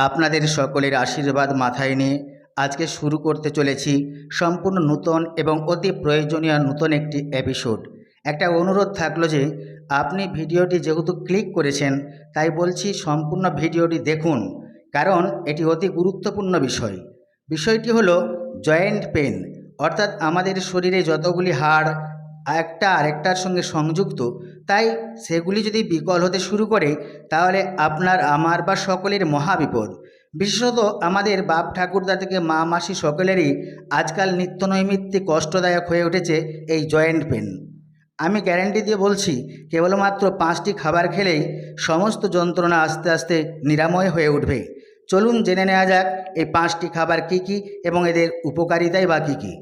আপনাদের সকলের আশীর্বাদ মাথায় নিয়ে আজকে শুরু করতে চলেছি সম্পূর্ণ নূতন এবং অতি প্রয়োজনীয় নূতন একটি এপিসোড। একটা অনুরোধ থাকলো যে আপনি ভিডিওটি যেহেতু ক্লিক করেছেন তাই বলছি সম্পূর্ণ ভিডিওটি দেখুন, কারণ এটি অতি গুরুত্বপূর্ণ বিষয়। বিষয়টি হলো জয়েন্ট পেন, অর্থাৎ আমাদের শরীরে যতগুলি হাড় একটা আরেকটার সঙ্গে সংযুক্ত, তাই সেগুলি যদি বিকল হতে শুরু করে তাহলে আপনার আমার বা সকলের মহাবিপদ। বিশেষত আমাদের বাপ ঠাকুরদা থেকে মা মাসি সকলেরই আজকাল নিত্যনৈমিত্তিক কষ্টদায়ক হয়ে উঠেছে এই জয়েন্ট পেন। আমি গ্যারান্টি দিয়ে বলছি, কেবলমাত্র 5টি খাবার খেলেই সমস্ত যন্ত্রণা আস্তে আস্তে নিরাময় হয়ে উঠবে। চলুন জেনে নেওয়া যাক এই 5টি খাবার কী কী এবং এদের উপকারিতাই বা কী কী।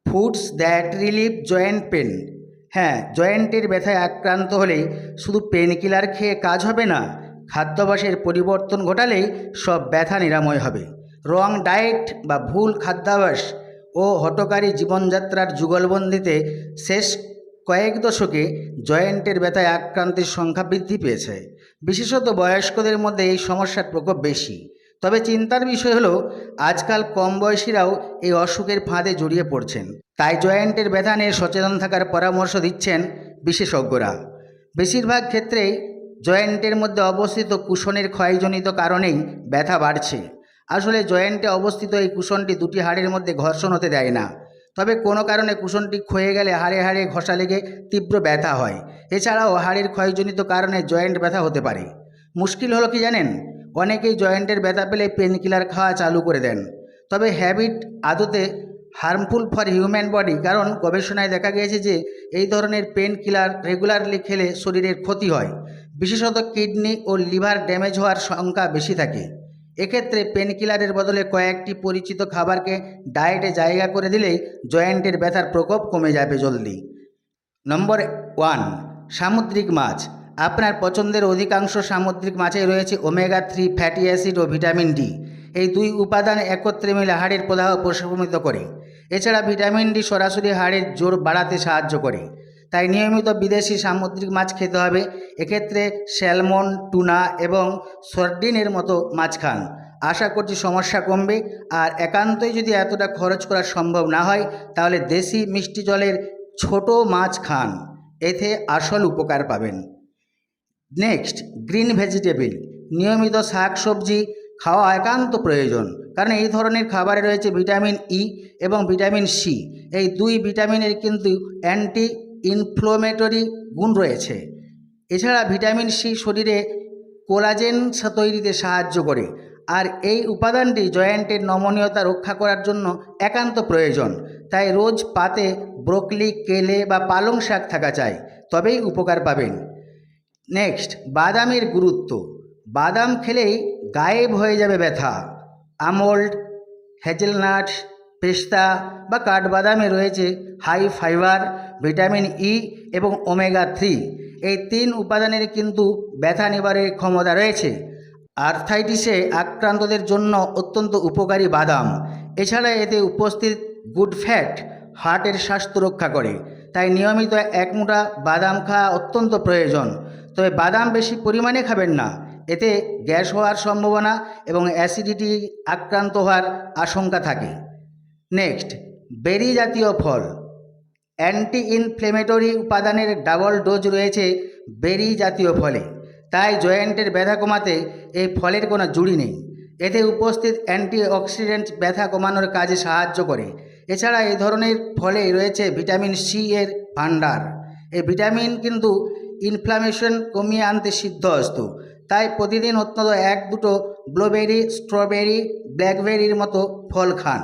Foods that relieve joint pain. হ্যাঁ, জয়েন্টের ব্যথায় আক্রান্ত হলেই শুধু পেন কিলার খেয়ে কাজ হবে না, খাদ্যাভ্যাসের পরিবর্তন ঘটালেই সব ব্যথা নিরাময় হবে। রং ডায়েট বা ভুল খাদ্যাভ্যাস ও হঠকারী জীবনযাত্রার যুগলবন্দিতে শেষ কয়েক দশকে জয়েন্টের ব্যথায় আক্রান্তের সংখ্যা বৃদ্ধি পেয়েছে। বিশেষত বয়স্কদের মধ্যে এই সমস্যার প্রকোপ বেশি। তবে চিন্তার বিষয় হলো আজকাল কম বয়সীরাও এই অসুখের ফাঁদে জড়িয়ে পড়ছেন। তাই জয়েন্টের ব্যথা নিয়ে সচেতন থাকার পরামর্শ দিচ্ছেন বিশেষজ্ঞরা। বেশিরভাগ ক্ষেত্রেই জয়েন্টের মধ্যে অবস্থিত কুশনের ক্ষয়জনিত কারণেই ব্যথা বাড়ছে। আসলে জয়েন্টে অবস্থিত এই কুশনটি দুটি হাড়ের মধ্যে ঘর্ষণ হতে দেয় না, তবে কোনো কারণে কুশনটি ক্ষয়ে গেলে হাড়ে হাড়ে ঘষা লেগে তীব্র ব্যথা হয়। এছাড়াও হাড়ের ক্ষয়জনিত কারণে জয়েন্ট ব্যথা হতে পারে। মুশকিল হলো কি জানেন, অনেকেই জয়েন্টের ব্যথা পেলে পেন কিলার খাওয়া চালু করে দেন। তবে হ্যাবিট আদতে হার্মফুল ফর হিউম্যান বডি, কারণ গবেষণায় দেখা গিয়েছে যে এই ধরনের পেন কিলার রেগুলারলি খেলে শরীরের ক্ষতি হয়। বিশেষত কিডনি ও লিভার ড্যামেজ হওয়ার সংখ্যা বেশি থাকে। এক্ষেত্রে পেন কিলারের বদলে কয়েকটি পরিচিত খাবারকে ডায়েটে জায়গা করে দিলেই জয়েন্টের ব্যথার প্রকোপ কমে যাবে জলদি। নম্বর 1, সামুদ্রিক মাছ। আপনার পছন্দের অধিকাংশ সামুদ্রিক মাছে রয়েছে ওমেগা-3 ফ্যাটি অ্যাসিড ও ভিটামিন ডি। এই দুই উপাদান একত্রে মিলে হাড়ের প্রদাহ প্রশমিত করে। এছাড়া ভিটামিন ডি সরাসরি হাড়ের জোর বাড়াতে সাহায্য করে। তাই নিয়মিত বিদেশি সামুদ্রিক মাছ খেতে হবে। এক্ষেত্রে স্যালমন, টুনা এবং সার্ডিনের মতো মাছ খান। আশা করছি সমস্যা কমবে। আর একান্তই যদি এতটা খরচ করা সম্ভব না হয় তাহলে দেশি মিষ্টি জলের ছোট মাছ খান, এতে আসল উপকার পাবেন। Next, green vegetable. নিয়মিত শাক সবজি খাওয়া একান্ত প্রয়োজন, কারণ এই ধরনের খাবারে রয়েছে ভিটামিন ই এবং ভিটামিন সি। এই দুই ভিটামিনের কিন্তু অ্যান্টি ইনফ্লোমেটরি গুণ রয়েছে। এছাড়া ভিটামিন সি শরীরে কোলাজেন তৈরিতে সাহায্য করে, আর এই উপাদানটি জয়েন্টের নমনীয়তা রক্ষা করার জন্য একান্ত প্রয়োজন। তাই রোজ পাতে ব্রোকলি, কেলে বা পালং শাক থাকা চাই, তবেই উপকার পাবেন। নেক্সট, বাদামের গুরুত্ব। বাদাম খেলেই গায়েব হয়ে যাবে ব্যথা। আমন্ড, হেজেলনাট, পেস্তা বা কাঠবাদামে রয়েছে হাই ফাইবার, ভিটামিন ই এবং ওমেগা-3। এই 3 উপাদানের কিন্তু ব্যথা নিবারণের ক্ষমতা রয়েছে। আর্থ্রাইটিসে আক্রান্তদের জন্য অত্যন্ত উপকারী বাদাম। এছাড়া এতে উপস্থিত গুড ফ্যাট হার্টের স্বাস্থ্য রক্ষা করে। তাই নিয়মিত 1 মুঠা বাদাম খাওয়া অত্যন্ত প্রয়োজন। তবে বাদাম বেশি পরিমাণে খাবেন না, এতে গ্যাস হওয়ার সম্ভাবনা এবং অ্যাসিডিটি আক্রান্ত হওয়ার আশঙ্কা থাকে। নেক্সট, বেরি জাতীয় ফল। অ্যান্টি ইনফ্লেমেটরি উপাদানের ডাবল ডোজ রয়েছে বেরি জাতীয় ফলে। তাই জয়েন্টের ব্যথা কমাতে এই ফলের কোনো জুড়ি নেই। এতে উপস্থিত অ্যান্টিঅক্সিডেন্ট ব্যথা কমানোর কাজে সাহায্য করে। এছাড়া এই ধরনের ফলে রয়েছে ভিটামিন সি এর ভাণ্ডার। এই ভিটামিন কিন্তু ইনফ্লামেশন কমিয়ে আনতে সিদ্ধহস্ত। তাই প্রতিদিন অন্তত 1-2 ব্লুবেরি, স্ট্রবেরি, ব্ল্যাকবেরির মতো ফল খান।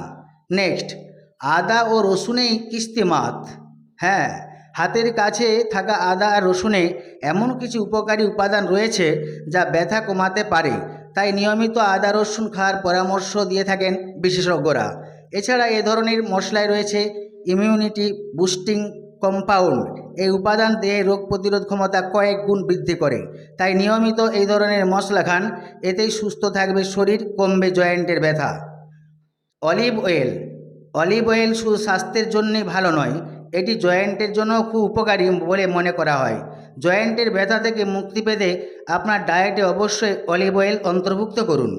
নেক্সট, আদা ও রসুনেই কিস্তিমাত। হ্যাঁ, হাতের কাছে থাকা আদা আর রসুনে এমন কিছু উপকারী উপাদান রয়েছে যা ব্যথা কমাতে পারে। তাই নিয়মিত আদা রসুন খাওয়ার পরামর্শ দিয়ে থাকেন বিশেষজ্ঞরা। এছাড়া এ ধরনের মশলায় রয়েছে ইমিউনিটি বুস্টিং কম্পাউন্ড। এই উপাদান দেহে রোগ প্রতিরোধ ক্ষমতা কয়েক গুণ বৃদ্ধি করে। তাই নিয়মিত এই ধরনের মশলা খান, এতেই সুস্থ থাকবে শরীর, কমবে জয়েন্টের ব্যথা। Olive oil. অলিভ অয়েল শুধু স্বাস্থ্যের জন্যই ভালো নয়, এটি জয়েন্টের জন্য খুব উপকারী বলে মনে করা হয়। জয়েন্টের ব্যথা থেকে মুক্তি পেতে আপনার ডায়েটে অবশ্যই অলিভ অয়েল অন্তর্ভুক্ত করুন।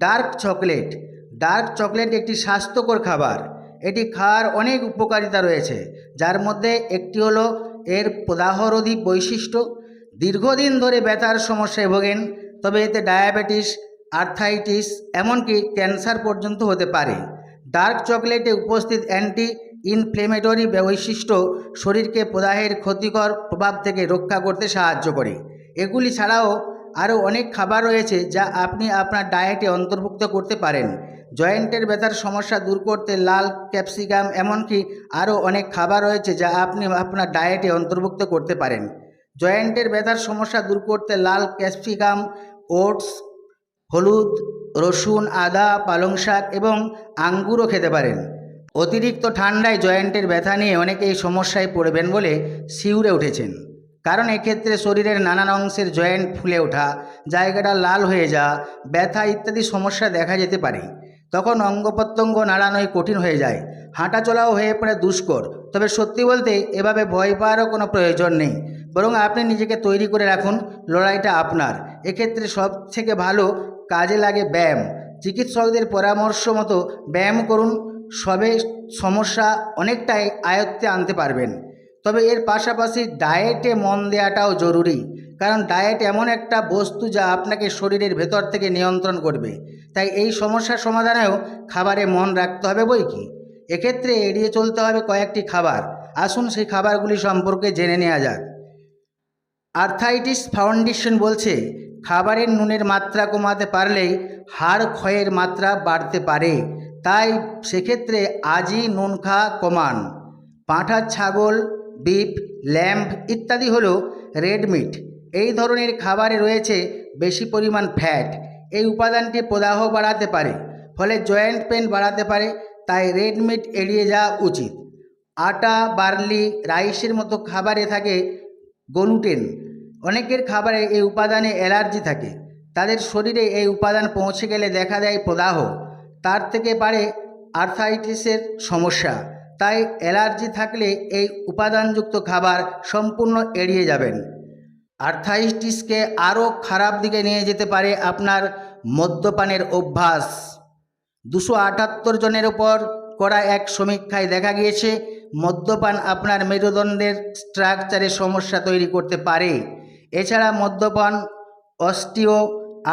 ডার্ক চকলেট একটি স্বাস্থ্যকর খাবার। এটি খাওয়ার অনেক উপকারিতা রয়েছে, যার মধ্যে একটি হলো এর প্রদাহরোধী বৈশিষ্ট্য। দীর্ঘদিন ধরে ব্যথার সমস্যায় ভোগেন, তবে এতে ডায়াবেটিস, আর্থ্রাইটিস, এমনকি ক্যান্সার পর্যন্ত হতে পারে। ডার্ক চকলেটে উপস্থিত অ্যান্টি ইনফ্লেমেটরি বৈশিষ্ট্য শরীরকে প্রদাহের ক্ষতিকর প্রভাব থেকে রক্ষা করতে সাহায্য করে। এগুলি ছাড়াও আরও অনেক খাবার রয়েছে যা আপনি আপনার ডায়েটে অন্তর্ভুক্ত করতে পারেন। জয়েন্টের ব্যথার সমস্যা দূর করতে লাল ক্যাপসিকাম, এমনকি আরও অনেক খাবার রয়েছে যা আপনি আপনার ডায়েটে অন্তর্ভুক্ত করতে পারেন। জয়েন্টের ব্যথার সমস্যা দূর করতে লাল ক্যাপসিকাম, ওটস, হলুদ, রসুন, আদা, পালং শাক এবং আঙ্গুরও খেতে পারেন। অতিরিক্ত ঠান্ডায় জয়েন্টের ব্যথা নিয়ে অনেকেই সমস্যায় পড়বেন বলে শিউরে উঠেছেন, কারণ এক্ষেত্রে শরীরের নানান অংশের জয়েন্ট ফুলে ওঠা, জায়গাটা লাল হয়ে যাওয়া, ব্যথা ইত্যাদি সমস্যা দেখা যেতে পারে। তখন অঙ্গ প্রত্যঙ্গ নাড়ানোই কঠিন হয়ে যায়, হাঁটা চলাও হয়ে পড়ে দুষ্কর। তবে সত্যি বলতে এভাবে ভয় পাওয়ারও কোনো প্রয়োজন নেই, বরং আপনি নিজেকে তৈরি করে রাখুন, লড়াইটা আপনার। এক্ষেত্রে সব থেকে ভালো কাজে লাগে ব্যায়াম। চিকিৎসকদের পরামর্শ মতো ব্যায়াম করুন, সবে সমস্যা অনেকটাই আয়ত্তে আনতে পারবেন। তবে এর পাশাপাশি ডায়েটে মন দেওয়াটাও জরুরি, কারণ ডায়েট এমন একটা বস্তু যা আপনাকে শরীরের ভেতর থেকে নিয়ন্ত্রণ করবে। তাই এই সমস্যার সমাধানেও খাবারে মন রাখতে হবে বই কি। এক্ষেত্রে এড়িয়ে চলতে হবে কয়েকটি খাবার। আসুন সেই খাবারগুলি সম্পর্কে জেনে নেওয়া যাক। আর্থ্রাইটিস ফাউন্ডেশন বলছে, খাবারের নুনের মাত্রা কমাতে পারলেই হাড় ক্ষয়ের মাত্রা বাড়তে পারে। তাই সেক্ষেত্রে আজই নুন খাওয়া কমান। পাঁঠা, ছাগল, বিফ, ল্যাম্ব ইত্যাদি হলো রেড মিট। এই ধরনের খাবারে রয়েছে বেশি পরিমাণ ফ্যাট। এই উপাদানটি প্রদাহ বাড়াতে পারে, ফলে জয়েন্ট পেন বাড়াতে পারে। তাই রেড মিট এড়িয়ে যাওয়া উচিত। আটা, বার্লি, রাইসের মতো খাবারে থাকে গ্লুটেন। অনেকের খাবারে এই উপাদানে অ্যালার্জি থাকে, তাদের শরীরে এই উপাদান পৌঁছে গেলে দেখা দেয় প্রদাহ, তার থেকে বাড়ে আর্থ্রাইটিসের সমস্যা। তাই অ্যালার্জি থাকলে এই উপাদানযুক্ত খাবার সম্পূর্ণ এড়িয়ে যাবেন। আর্থ্রাইটিসকে আরও খারাপ দিকে নিয়ে যেতে পারে আপনার মদ্যপানের অভ্যাস। 278 জনের উপর করা এক সমীক্ষায় দেখা গিয়েছে মদ্যপান আপনার মেরুদণ্ডের স্ট্রাকচারে সমস্যা তৈরি করতে পারে। এছাড়া মদ্যপান অস্টিও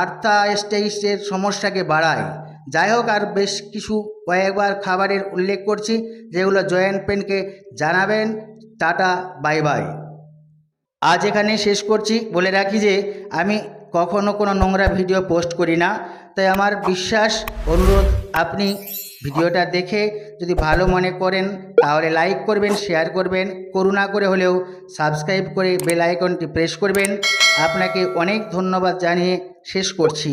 আর্থ্রাইটিসের সমস্যাকে বাড়ায়। যাই হোক, আর বেশ কিছু কয়েকবার খাবারের উল্লেখ করছি যেগুলো জয়েন্ট পেনকে জানাবেন। Tata, bye bye. আজ এখানে শেষ করছি। বলে রাখি যে আমি কখনো কোনো নোংরা ভিডিও পোস্ট করি না, তাই আমার বিশ্বাস, অনুরোধ, আপনি ভিডিওটা দেখে যদি ভালো মনে করেন তাহলে লাইক করবেন, শেয়ার করবেন, করুণা করে হলেও সাবস্ক্রাইব করে বেল আইকনটি প্রেস করবেন। আপনাকে অনেক ধন্যবাদ জানিয়ে শেষ করছি।